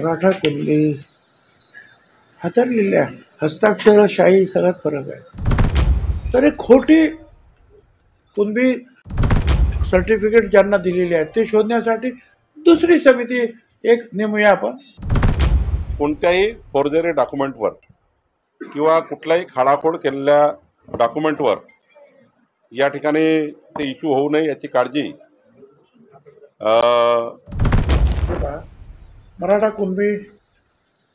मराठा कुणबी हाताळलेल्या हस्ताक्षरशाही सगळ्यात फरक आहे. तर एक खोटी कुणबी सर्टिफिकेट ज्यांना दिलेली आहेत ते शोधण्यासाठी दुसरी समिती एक नेमूया आपण. कोणत्याही फॉर्जरी डॉक्युमेंटवर किंवा कुठलाही खाडाखोड केलेल्या डॉक्युमेंटवर या ठिकाणी ते इश्यू होऊ नये याची काळजी मराठा कुणबी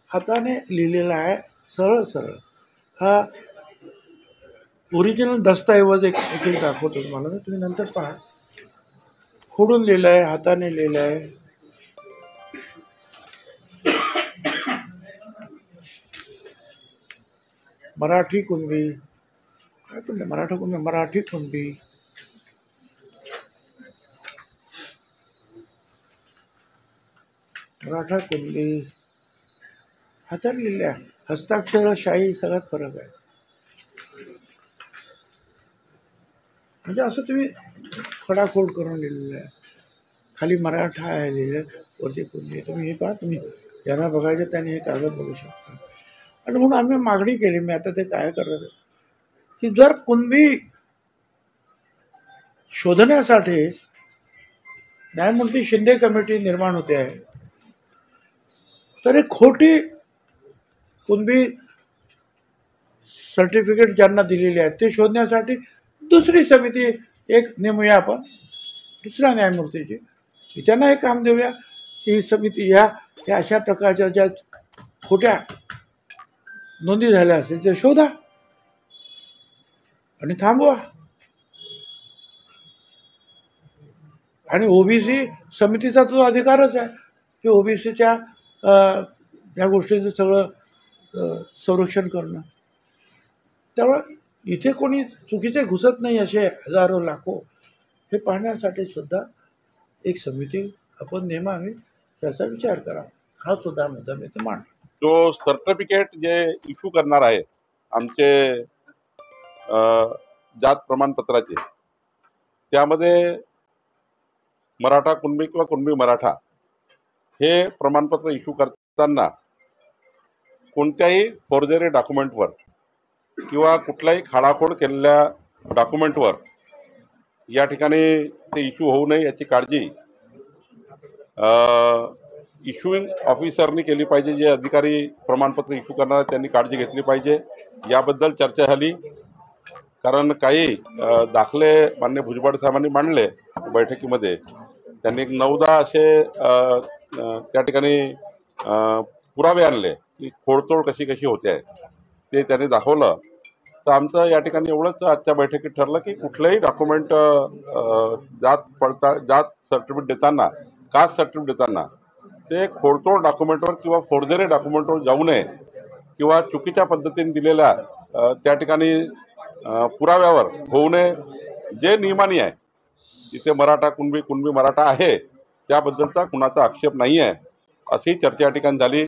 हाताने लिहिलेला आहे, सरळ सरळ. हा ओरिजिनल दस्तऐवज एक दाखवतो तुम्हाला, तुम्ही नंतर पहा. खोडून लिहिलं आहे, हाताने लिहिलं आहे. मराठी कुणबी काय पण मराठा कुणबी, मराठी कुणबी, मराठा कुणबी हाताळलेल्या हस्ताक्षरशाही सगळ्यात फरक आहे. म्हणजे असं तुम्ही खडाखोड करून लिहिलेलं आहे, खाली मराठा आहे लिहिलं, वरती कुणबी. तुम्ही हे पहा, तुम्ही ज्यांना बघायचं त्यांनी हे कागद बघू शकता. आणि म्हणून आम्ही मागणी केली, मी आता ते काय करत की जर कुणबी शोधण्यासाठी न्यायमूर्ती शिंदे कमिटी निर्माण होते आहे, तर एक खोटी कुणबी सर्टिफिकेट ज्यांना दिलेली आहेत ते शोधण्यासाठी दुसरी समिती एक नेमूया आपण, दुसऱ्या न्यायमूर्तीची. त्यांना हे काम देऊया की ही समिती ह्या अशा प्रकारच्या ज्या खोट्या नोंदी झाल्या असतील ते शोधा आणि थांबवा. आणि ओबीसी समितीचा तो अधिकारच आहे की ओबीसीच्या या गोष्टींचं सगळं संरक्षण करणं. त्यामुळे इथे कोणी चुकीचे घुसत नाही, असे हजारो लाखो, हे पाहण्यासाठी सुद्धा एक समिती आपण नेमावी, त्याचा विचार करा. हा सुद्धा मुद्दा मी ते मांडतो. जो सर्टिफिकेट जे इश्यू करणार आहे आमचे जात प्रमाणपत्राचे, त्यामध्ये मराठा कुणबी किंवा कुणबी मराठा हे प्रमाणपत्र इश्यू करताना कोणत्याही फॉर्जरी डॉक्युमेंटवर किंवा कुठलाही खाडाखोड केलेल्या डॉक्युमेंटवर या ठिकाणी ते इश्यू होऊ नये याची काळजी इश्यूइंग ऑफिसरनी केली पाहिजे. जे अधिकारी प्रमाणपत्र इश्यू करणार त्यांनी काळजी घेतली पाहिजे. याबद्दल चर्चा झाली, कारण काही दाखले मान्य भुजबळ साहेबांनी मांडले बैठकीमध्ये. त्यांनी 9-10 असे त्या ठिकाणी पुरावे आणले की खोडतोड कशी कशी होते आहे ते त्यांनी दाखवलं. तर आमचं या ठिकाणी एवढंच आजच्या बैठकीत ठरलं की कुठलंही डॉक्युमेंट जात सर्टिफिकेट देताना, कास्ट सर्टिफिकेट देताना ते खोडतोड डॉक्युमेंटवर किंवा फॉर्जरी डॉक्युमेंटवर जाऊ नये किंवा चुकीच्या पद्धतीने दिलेल्या त्या ठिकाणी पुराव्यावर होऊ नये. जे नियमानी आहे, तिथे मराठा कुणबी, कुणबी मराठा आहे त्याबद्दलचा कुणाचा आक्षेप नाही आहे, अशी चर्चा या ठिकाणी झाली.